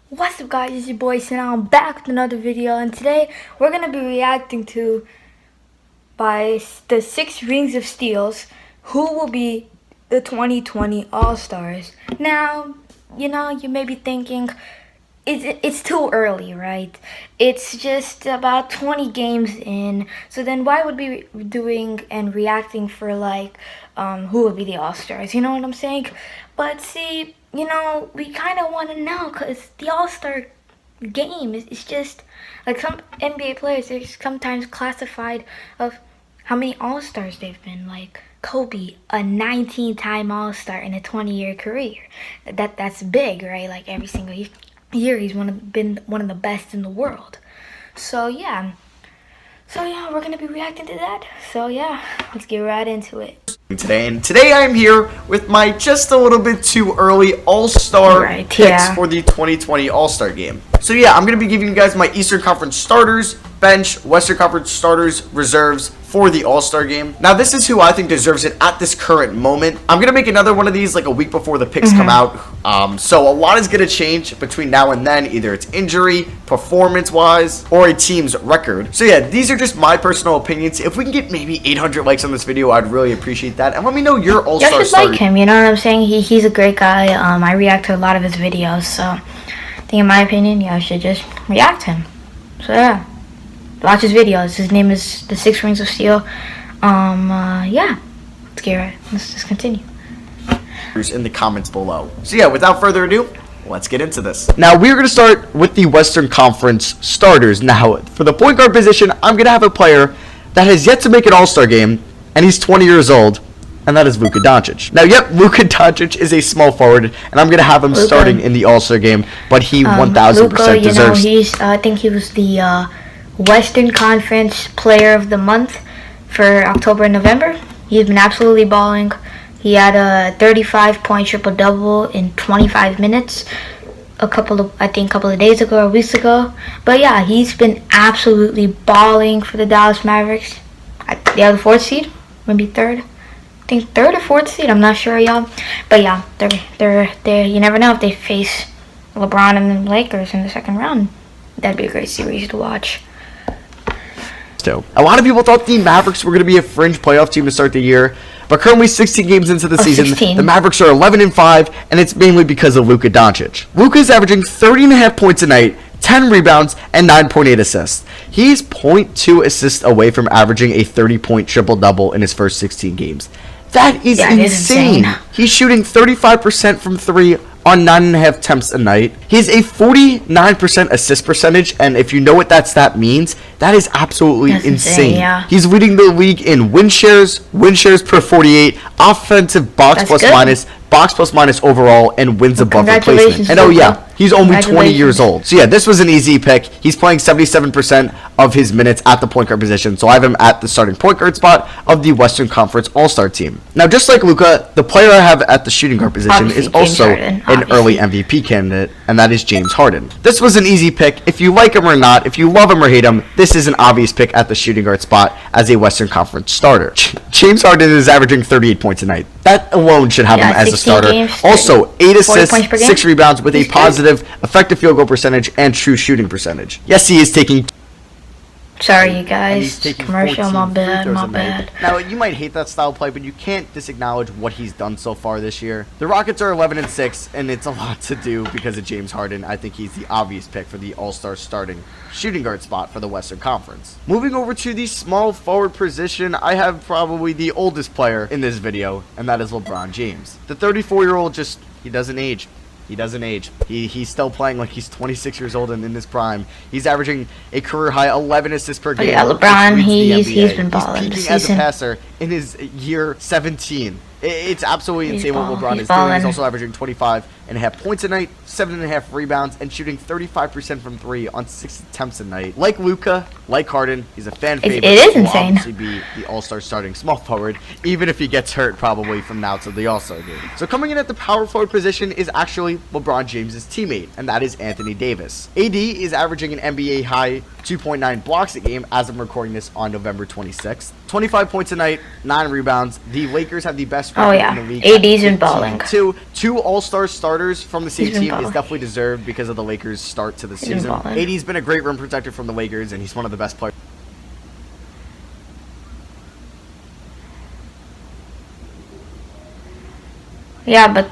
What's up guys, it's your boy Sin. I'm back with another video, and today we're going to be reacting to by the Six Rings of Steels who will be the 2020 All-Stars. Now, you may be thinking it's too early, right? It's just about 20 games in, so then why would we be doing and reacting for who will be the All-Stars, you know what I'm saying? But see, we kind of want to know, because the All-Star game is just, like, some NBA players are sometimes classified of how many All-Stars they've been. Like Kobe, a 19-time All-Star in a 20-year career. That's big, right? Like, every single year he's been one of the best in the world. So yeah, we're gonna be reacting to that. So yeah, let's get right into it. Today I'm here with my just a little bit too early All-Star picks for the 2020 All-Star game. So yeah, I'm going to be giving you guys my Eastern Conference starters, bench, Western Conference starters, reserves for the All-Star game. Now this is who I think deserves it at this current moment. I'm going to make another one of these like a week before the picks come out. So a lot is going to change between now and then. Either it's injury, performance-wise, or a team's record. So yeah, these are just my personal opinions. If we can get maybe 800 likes on this video, I'd really appreciate that. And let me know your All-Star starter. You should like him, you know what I'm saying? He's a great guy. I react to a lot of his videos, so I think in my opinion, I should just react to him. So yeah, watch his videos. His name is the Six Rings of Steel. Yeah, let's just continue. In the comments below. So yeah, without further ado, let's get into this. Now we're going to start with the Western Conference starters. Now for the point guard position, I'm going to have a player that has yet to make an All-Star game, and he's 20 years old, and that is Luka Doncic. Now, yep, Luka Doncic is a small forward, and I'm going to have him starting in the All-Star game, but he 1,000% deserves. I think he was the Western Conference Player of the Month for October and November. He's been absolutely balling. He had a 35-point triple-double in 25 minutes a couple of days ago or weeks ago. But yeah, he's been absolutely balling for the Dallas Mavericks. They have the 4th seed, maybe 3rd. I think 3rd or 4th seed, I'm not sure, y'all. But yeah, they're you never know if they face LeBron and the Lakers in the second round. That'd be a great series to watch. A lot of people thought the Mavericks were going to be a fringe playoff team to start the year, but currently 16 games into the season, 16. The Mavericks are 11-5, and it's mainly because of Luka Doncic. Luka is averaging 30.5 points a night, 10 rebounds, and 9.8 assists. He's 0.2 assists away from averaging a 30-point triple-double in his first 16 games. That is insane. He's shooting 35% from 3 on 9.5 attempts a night. He has a 49% assist percentage, and if you know what that stat means, that is absolutely insane. Yeah. He's leading the league in win shares per 48, offensive box plus minus overall, and wins above replacement. And oh yeah, he's only 20 years old. So yeah, this was an easy pick. He's playing 77% of his minutes at the point guard position, so I have him at the starting point guard spot of the Western Conference All-Star team. Now, just like Luka, the player I have at the shooting guard position is also an early MVP candidate, and that is James Harden. This was an easy pick. If you like him or not, if you love him or hate him, this is an obvious pick at the shooting guard spot as a Western Conference starter. James Harden is averaging 38 points a night. That alone should have him as a starter. Games, also, 8 assists, 6 rebounds with a positive, effective field goal percentage and true shooting percentage. Yes, he is taking... Sorry, you guys. Commercial, my bad. Now, you might hate that style of play, but you can't disacknowledge what he's done so far this year. The Rockets are 11-6, and it's a lot to do because of James Harden. I think he's the obvious pick for the All-Star starting shooting guard spot for the Western Conference. Moving over to the small forward position, I have probably the oldest player in this video, and that is LeBron James. The 34-year-old he doesn't age. He doesn't age. He's still playing like he's 26 years old and in his prime. He's averaging a career high 11 assists per game. Yeah, LeBron, he's been balling. He's peaking as a passer in his year 17. It's absolutely insane what LeBron is doing. He's also averaging 25.5 points a night, 7.5 rebounds, and shooting 35% from 3 on 6 attempts a night. Like Luka, like Harden, he's a fan favorite. It is insane. Will obviously be the All-Star starting small forward, even if he gets hurt probably from now to the All-Star game. So coming in at the power forward position is actually LeBron James' teammate, and that is Anthony Davis. AD is averaging an NBA high 2.9 blocks a game as I'm recording this on November 26th. 25 points a night, 9 rebounds. The Lakers have the best Oh record yeah, in the league. AD's been balling. Two All-Star starters from the same team balling. is definitely deserved because of the Lakers' start to the season. AD's been a great rim protector from the Lakers, and he's one of the best players. Yeah, but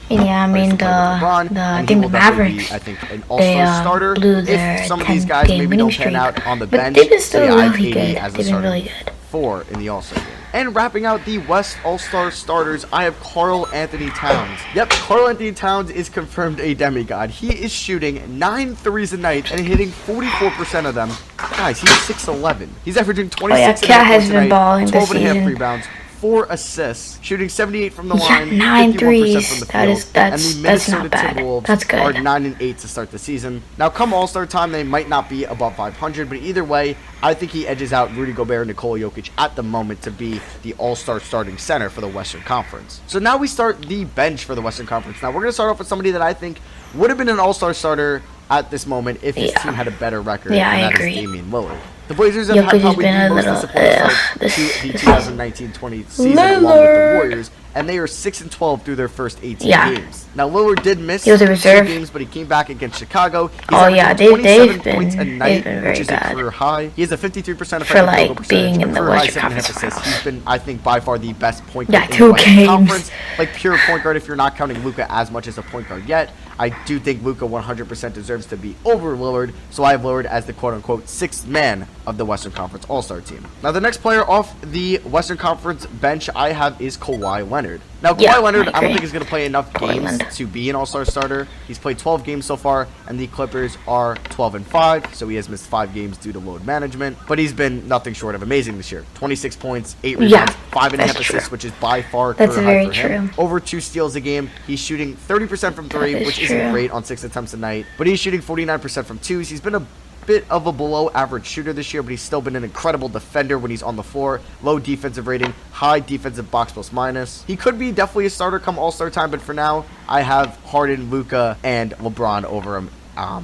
yeah, I mean I think the Mavericks, I think an all-star starter. blew their If some of these guys maybe don't pan streak. out on the But bench, they've been still so yeah, I have really 80 good. as a They've been starting really good. 4 in the All-Star game. And wrapping out the West All-Star starters, I have KarlAnthony Towns. Yep, KarlAnthony Towns is confirmed a demigod. He is shooting 9 threes a night and hitting 44% of them. Guys, he's 6'11". He's averaging 26 Cat has been balling this 12 and a half season. rebounds, 4 assists, shooting 78 from the Yeah, line, 9 51% threes. from the That field. is- that's- and the that's Minnesota not bad. Timberwolves That's good. are 9-8 to start the season. Now, come All-Star time, they might not be above 500, but either way, I think he edges out Rudy Gobert and Nikola Jokic at the moment to be the All-Star starting center for the Western Conference. So now we start the bench for the Western Conference. Now, we're going to start off with somebody that I think would have been an All-Star starter at this moment if his team had a better record. Yeah, and I that agree. is Damian Lillard. The Blazers have Jokic had has probably been the a most little, disappointing start this to the 2019-20 season along with the Warriors, and they are 6-12 through their first 18 games. Now Lillard did miss He was a 2 reserve. games, but he came back against Chicago. He's Oh yeah, averaging 27 they've points a been night, very which is bad a career high. He has a 53% for effective field goal like being percentage, in a the career high Western 7.5 Conference assists. final. He's been, I think, by far the best point Yeah, guard in 2 the Western games. Conference. Like pure point guard, if you're not counting Luka as much as a point guard yet. I do think Luka 100% deserves to be over Lillard, so I have Lillard as the quote-unquote 6th man of the Western Conference All-Star team. Now, the next player off the Western Conference bench I have is Kawhi Leonard. Now, Kawhi Leonard, I don't think he's going to play enough games to be an All-Star starter. He's played 12 games so far, and the Clippers are 12-5, so he has missed 5 games due to load management. But he's been nothing short of amazing this year. 26 points, 8 rebounds, 5.5 assists, which is by far career high for him. Over 2 steals a game. He's shooting 30% from 3, which isn't great on 6 attempts a night, but he's shooting 49% from 2s. He's been a bit of a below average shooter this year, but he's still been an incredible defender when he's on the floor. Low defensive rating, high defensive box plus minus. He could be definitely a starter come All-Star time, but for now, I have Harden, Luka, and LeBron over him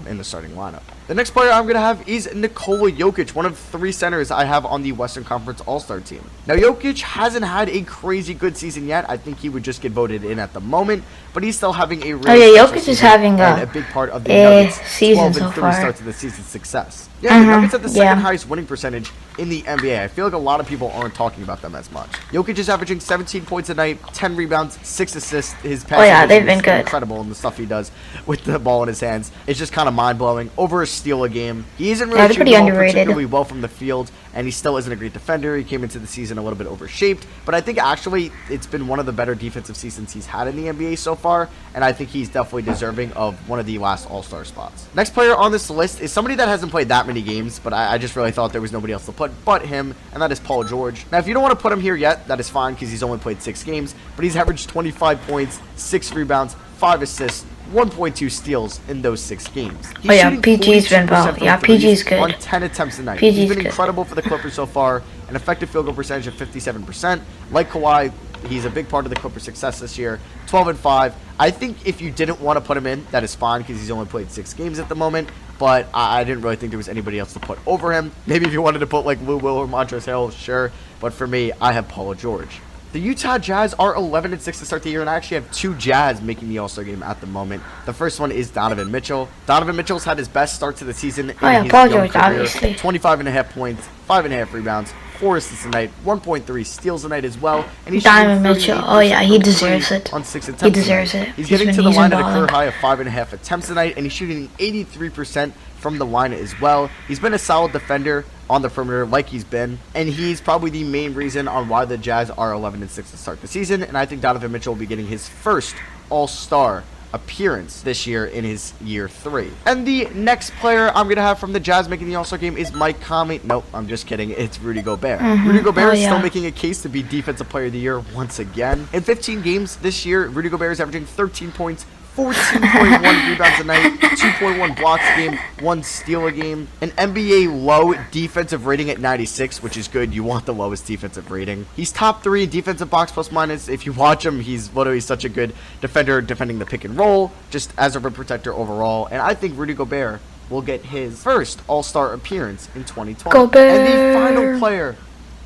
in the starting lineup. The next player I'm going to have is Nikola Jokic, one of 3 centers I have on the Western Conference All-Star team. Now, Jokic hasn't had a crazy good season yet. I think he would just get voted in at the moment, but he's still having a really Jokic is having a big part of the Nuggets' season 12-3 so far. start to the season success. Yeah, the Nuggets have the second highest winning percentage in the NBA. I feel like a lot of people aren't talking about them as much. Jokic is averaging 17 points a night, 10 rebounds, 6 assists. His passing they've been good. Incredible, and the stuff he does with the ball in his hands is just kind of mind-blowing. Over a steal a game. He isn't really shooting the ball particularly well from the field, and he still isn't a great defender. He came into the season a little bit overshaped, but I think actually it's been one of the better defensive seasons he's had in the NBA so far, and I think he's definitely deserving of one of the last All-Star spots. Next player on this list is somebody that hasn't played that many games, but I just really thought there was nobody else to put but him, and that is Paul George. Now, if you don't want to put him here yet, that is fine because he's only played 6 games, but he's averaged 25 points, 6 rebounds, 5 assists, 1.2 steals in those 6 games. He's PG's been well. Yeah, PG's good. On 10 attempts a night. PG's He's been good. incredible for the Clippers so far. An effective field goal percentage of 57%. Like Kawhi, he's a big part of the Clippers' success this year. 12-5. I think if you didn't want to put him in, that is fine because he's only played 6 games at the moment. But I didn't really think there was anybody else to put over him. Maybe if you wanted to put like Lou Will or Montrezl Harrell, sure. But for me, I have Paul George. The Utah Jazz are 11-6 to start the year, and I actually have 2 Jazz making the All-Star game at the moment. The first one is Donovan Mitchell. Donovan Mitchell's had his best start to the season in his Paul young George, career. obviously. 25.5 points, 5.5 rebounds, 4 assists a night, 1.3 steals a night as well. And he's Donovan Mitchell, he deserves it. On 6 attempts He deserves it. He's getting to the line at a career high of 5.5 attempts a night, and he's shooting 83% from the line as well. He's been a solid defender on the perimeter like he's been, and he's probably the main reason on why the Jazz are 11-6 to start the season, and I think Donovan Mitchell will be getting his first All-Star appearance this year in his year 3. And the next player I'm going to have from the Jazz making the All-Star game is Mike Conley. Nope, I'm just kidding. It's Rudy Gobert. Rudy Gobert is still making a case to be Defensive Player of the Year once again. In 15 games this year, Rudy Gobert is averaging 13 points, 14.1 rebounds a night, 2.1 blocks a game, 1 steal a game, an NBA low defensive rating at 96, which is good. You want the lowest defensive rating. He's top 3 in defensive box plus minus. If you watch him, he's literally such a good defender defending the pick and roll, just as a rim protector overall. And I think Rudy Gobert will get his first All-Star appearance in 2020. Go Bear. And the final player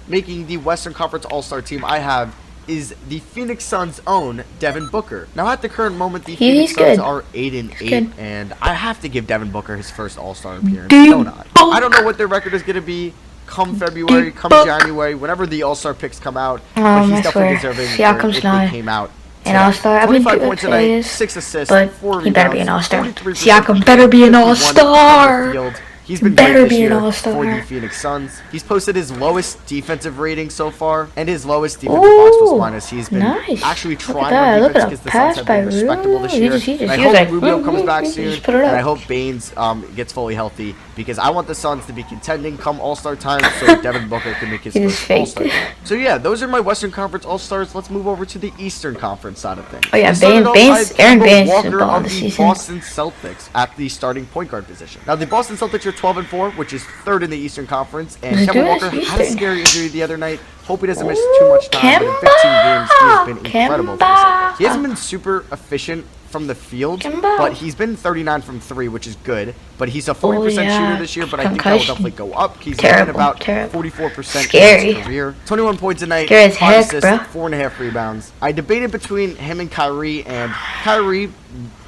making the Western Conference All-Star team I have is the Phoenix Suns' own Devin Booker. Now, at the current moment, the Phoenix Suns are 8-8, and I have to give Devin Booker his first All-Star appearance. Don't I? I don't know what their record is going to be come February, come January, whenever the All-Star picks come out. But he's definitely deserving if they came out. An All-Star. 25 points tonight, 6 assists, but 4 rebounds. He better be an All-Star. 43% Siakam better be an All-Star. He's been great this year for the Phoenix Suns. He's posted his lowest defensive rating so far, and his lowest defensive box plus minus. He's been actually trying on defense because the Suns have been respectable this year. And I hope Rubio comes back soon, and I hope Baines gets fully healthy, because I want the Suns to be contending come All-Star time, so Devin Booker can make his first All-Star game. So yeah, those are my Western Conference All-Stars. Let's move over to the Eastern Conference side of things. Oh yeah, Aaron Baines is the on the Boston Celtics at the starting point guard position. Now the Boston Celtics are 12-4, which is third in the Eastern Conference, and Kemba Walker had a scary injury the other night. Hope he doesn't miss too much time, but in 15 games, he has been incredible for the Celtics. He hasn't been super efficient from the field, but he's been 39 from 3, which is good. But he's a 40% shooter this year, but I think that will definitely go up. He's been about 44% in his career. 21 points a night, 5 assists, 4.5 rebounds. I debated between him and Kyrie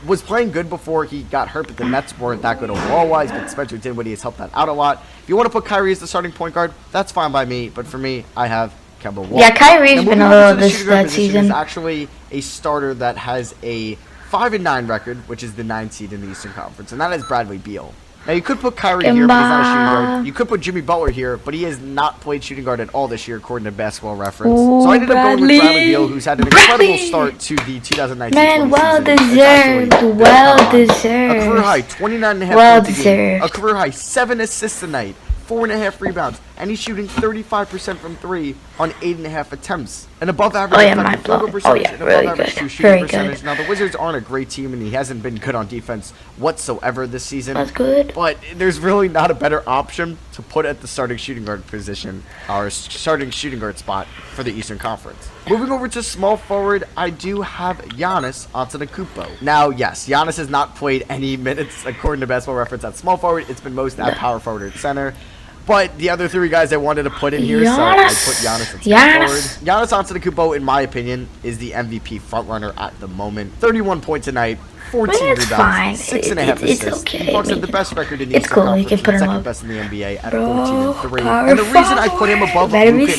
was playing good before he got hurt, but the Nets weren't that good overall-wise, but Spencer Dinwiddie has helped that out a lot. If you want to put Kyrie as the starting point guard, that's fine by me, but for me, I have Kemba Walker. Yeah, Kyrie's been a little that season. He's actually a starter that has a 5-9 record, which is the 9th seed in the Eastern Conference, and that is Bradley Beal. Now, you could put Kyrie here, but he's not a shooting guard. You could put Jimmy Butler here, but he has not played shooting guard at all this year, according to Basketball Reference. So I ended up going with Bradley Beal, who's had an incredible start to the 2019 Man, well season. deserved. Well deserved. A career high 29.5 points a game. A career high 7 assists a night. 4.5 rebounds, and he's shooting 35% from 3 on 8.5 attempts. An above average really good. Very good. Now the Wizards aren't a great team, and he hasn't been good on defense whatsoever this season. That's good. But there's really not a better option to put at the starting shooting guard position, or starting shooting guard spot for the Eastern Conference. Moving over to small forward, I do have Giannis Antetokounmpo. Now, yes, Giannis has not played any minutes according to Basketball Reference at small forward. It's been most at power forward at center. But the other 3 guys I wanted to put in here, so I put Giannis at small forward. Giannis Antetokounmpo, in my opinion, is the MVP frontrunner at the moment. 31 points a night, 14 rebounds, 6.5 assists. Okay. The Bucks have the best record in the Eastern Conference, second best in the NBA at 14-3. And the reason I put him above Luka is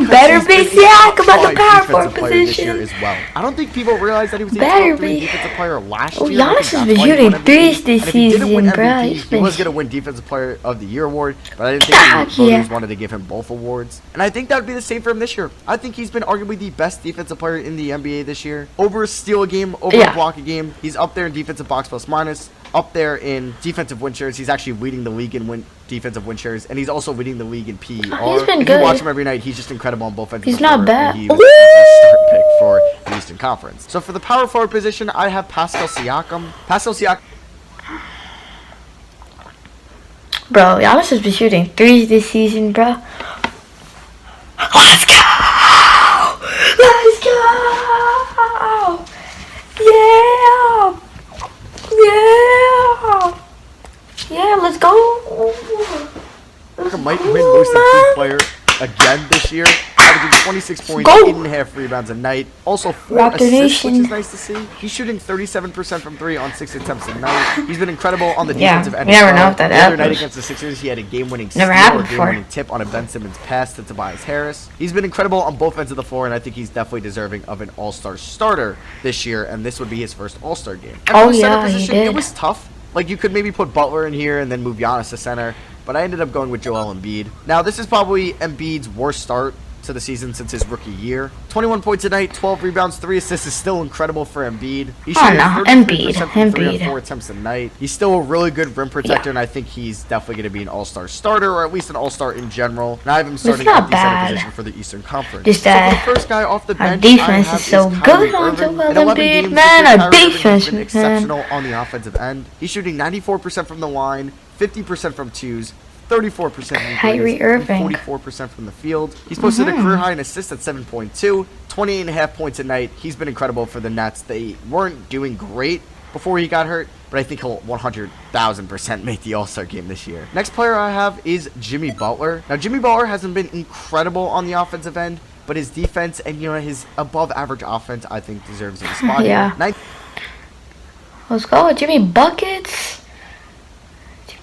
better be Siakam at the power forward position as well. I don't think people realize that he was the top 3 defensive player last year. Giannis has been shooting threes this season, bro. He was going to win Defensive Player of the Year award, but I didn't think the voters wanted to give him both awards. And I think that would be the same for him this year. I think he's been arguably the best defensive player in the NBA this year. Over a steal a game, over a block a game. He's up there in defensive box plus minus, up there in defensive win shares. He's actually leading the league in defensive win shares, and he's also leading the league in PER. He's been good. If you watch him every night, he's just incredible on both ends. He's not bad. He was a start pick for the Eastern Conference. So for the power forward position, I have Pascal Siakam. Bro, Giannis has been shooting threes this season, bro. Let's go! Let's go! Yeah! Yeah! Yeah, let's go! Might win most improved player again this year, averaging 26 points, 8.5 rebounds a night. Also 4 assists, which is nice to see. He's shooting 37% from 3 on 6 attempts a night. He's been incredible on the defensive end. You never know if that happens. The other night against the Sixers, he had a game-winning steal or game-winning tip on a Ben Simmons pass to Tobias Harris. He's been incredible on both ends of the floor, and I think he's definitely deserving of an All-Star starter this year, and this would be his first All-Star game. And for the center position, it was tough. Like, you could maybe put Butler in here and then move Giannis to center, but I ended up going with Joel Embiid. Now, this is probably Embiid's worst start to the season since his rookie year. 21 points a night, 12 rebounds, 3 assists is still incredible for Embiid. He's shooting 33% from 3 on 4 attempts a night. He's still a really good rim protector, and I think he's definitely going to be an all-star starter, or at least an all-star in general. And I have him starting at the center position for the Eastern Conference. Just so for the first guy off the bench, defense is so good on Joel Embiid, man. Our defense is exceptional on the offensive end. He's shooting 94% from the line, 50% from twos, 34% from Kyrie Irving, 44% from the field. He's posted a career high in assists at 7.2, 28.5 points a night. He's been incredible for the Nets. They weren't doing great before he got hurt, but I think he'll 100,000% make the All-Star game this year. Next player I have is Jimmy Butler. Now, Jimmy Butler hasn't been incredible on the offensive end, but his defense and, his above-average offense, I think, deserves a spot. Yeah. Let's go, Jimmy Buckets.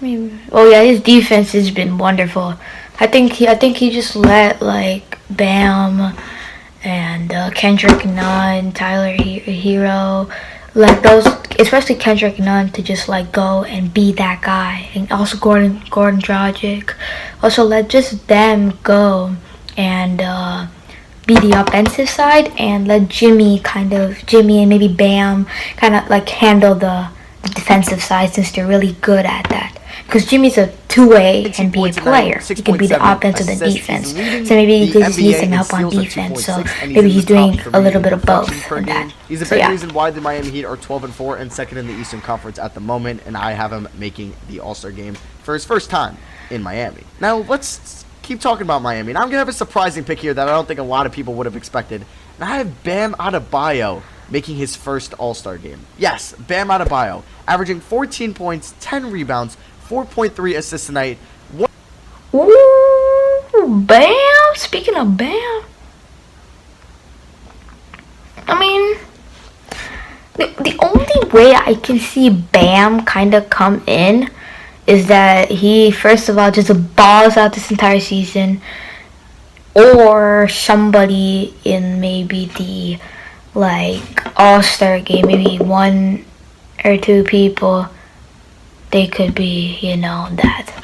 Oh yeah, his defense has been wonderful. I think he just let like Bam and Kendrick Nunn, Tyler Hero, let those, especially Kendrick Nunn, to just like go and be that guy, and also Gordon Dragic, also let just them go and be the offensive side, and let Jimmy and maybe Bam kind of like handle the defensive side, since they're really good at that. Because Jimmy's a two-way NBA player. He could be the offense or the defense. So maybe he just needs some help on defense. So maybe he's doing a little bit of both of that. He's a big reason why the Miami Heat are 12-4 and second in the Eastern Conference at the moment, and I have him making the All-Star game for his first time in Miami. Now, let's keep talking about Miami. And I'm going to have a surprising pick here that I don't think a lot of people would have expected. And I have Bam Adebayo making his first All-Star game. Yes, Bam Adebayo, averaging 14 points, 10 rebounds, 4.3 assists a night. Ooh, Bam! Speaking of Bam, I mean, the only way I can see Bam kind of come in is that he, first of all, just balls out this entire season, or somebody in maybe the like All-Star game, maybe one or two people, they could be, that.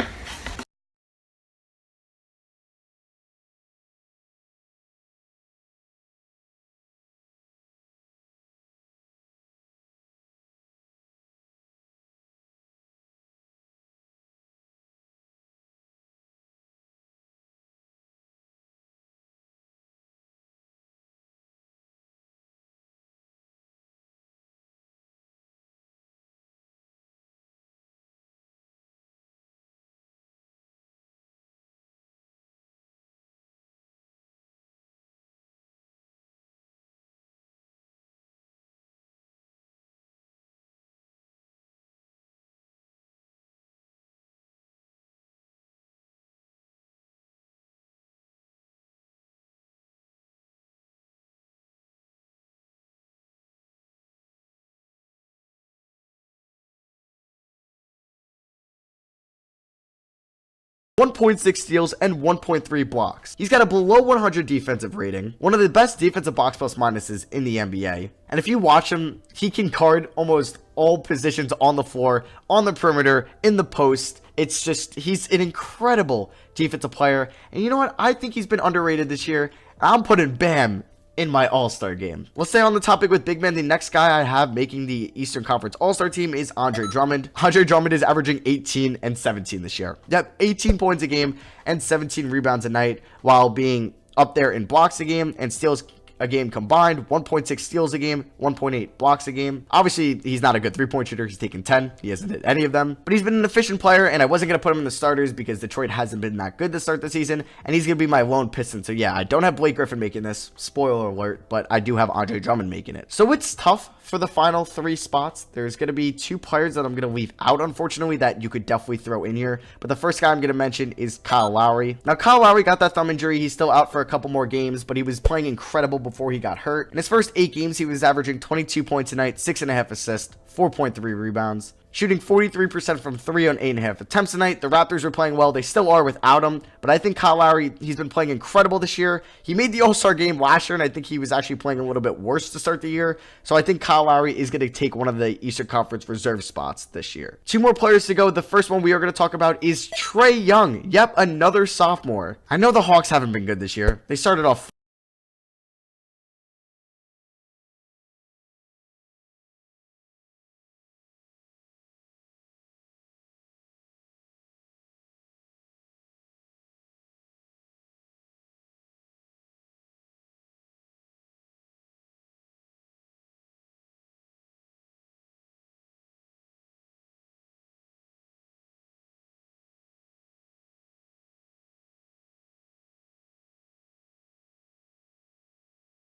.6 steals and 1.3 blocks. He's got a below 100 defensive rating, one of the best defensive box plus minuses in the NBA. And if you watch him, he can guard almost all positions on the floor, on the perimeter, in the post. It's just, he's an incredible defensive player. And you know what? I think he's been underrated this year. I'm putting Bam in my All-Star game. Let's stay on the topic with big men. The next guy I have making the Eastern Conference All-Star team is Andre Drummond. Andre Drummond is averaging 18 and 17 this year. Yep, 18 points a game and 17 rebounds a night, while being up there in blocks a game and steals a game combined, 1.6 steals a game, 1.8 blocks a game. Obviously, he's not a good three-point shooter. He's taken 10. He hasn't hit any of them. But he's been an efficient player, and I wasn't going to put him in the starters because Detroit hasn't been that good to start the season, and he's going to be my lone Piston. So yeah, I don't have Blake Griffin making this. Spoiler alert, but I do have Andre Drummond making it. So it's tough for the final three spots. There's going to be two players that I'm going to leave out, unfortunately, that you could definitely throw in here. But the first guy I'm going to mention is Kyle Lowry. Now, Kyle Lowry got that thumb injury. He's still out for a couple more games, but he was playing incredible before he got hurt. In his first 8 games, he was averaging 22 points a night, 6.5 assists, 4.3 rebounds, shooting 43% from 3 on 8.5 attempts a night. The Raptors were playing well. They still are without him, but I think Kyle Lowry, he's been playing incredible this year. He made the All-Star game last year, and I think he was actually playing a little bit worse to start the year. So I think Kyle Lowry is going to take one of the Eastern Conference reserve spots this year. 2 more players to go. The first one we are going to talk about is Trae Young. Yep, another sophomore. I know the Hawks haven't been good this year. They started off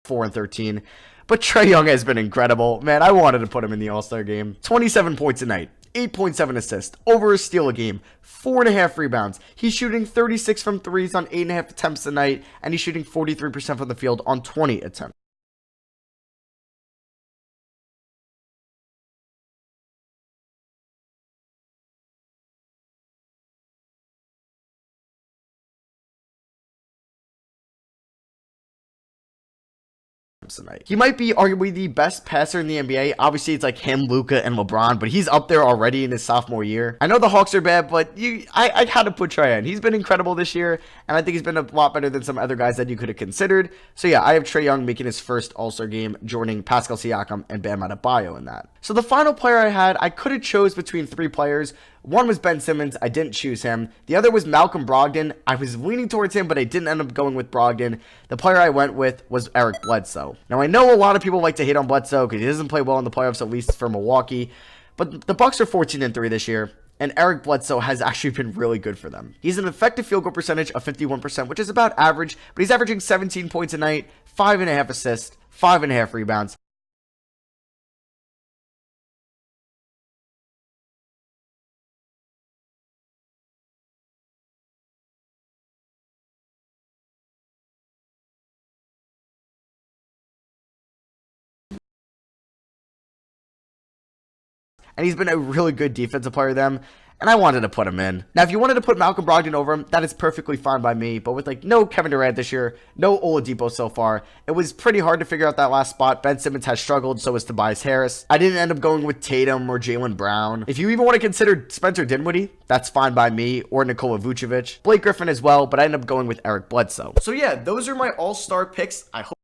four and 13, But Trae Young has been incredible. Man, I wanted to put him in the All-Star game. 27 points a night, 8.7 assists, over a steal a game, 4.5 rebounds. He's shooting 36 from threes on 8.5 attempts a night, and he's shooting 43% from the field on 20 attempts tonight. He might be arguably the best passer in the NBA. Obviously, it's like him, Luka, and LeBron, but he's up there already in his sophomore year. I know the Hawks are bad, but I had to put Trae in. He's been incredible this year, and I think he's been a lot better than some other guys that you could have considered. So yeah, I have Trae Young making his first All-Star game, joining Pascal Siakam and Bam Adebayo in that. So the final player I had, I could have chose between 3 players. One was Ben Simmons. I didn't choose him. The other was Malcolm Brogdon. I was leaning towards him, but I didn't end up going with Brogdon. The player I went with was Eric Bledsoe. Now, I know a lot of people like to hate on Bledsoe because he doesn't play well in the playoffs, at least for Milwaukee. But the Bucks are 14-3 this year, and Eric Bledsoe has actually been really good for them. He's an effective field goal percentage of 51%, which is about average, but he's averaging 17 points a night, 5.5 assists, 5.5 rebounds. And he's been a really good defensive player to them, and I wanted to put him in. Now, if you wanted to put Malcolm Brogdon over him, that is perfectly fine by me, but with like no Kevin Durant this year, no Oladipo so far, it was pretty hard to figure out that last spot. Ben Simmons has struggled, so has Tobias Harris. I didn't end up going with Tatum or Jaylen Brown. If you even want to consider Spencer Dinwiddie, that's fine by me, or Nikola Vucevic. Blake Griffin as well, but I ended up going with Eric Bledsoe. So yeah, those are my all-star picks. I hope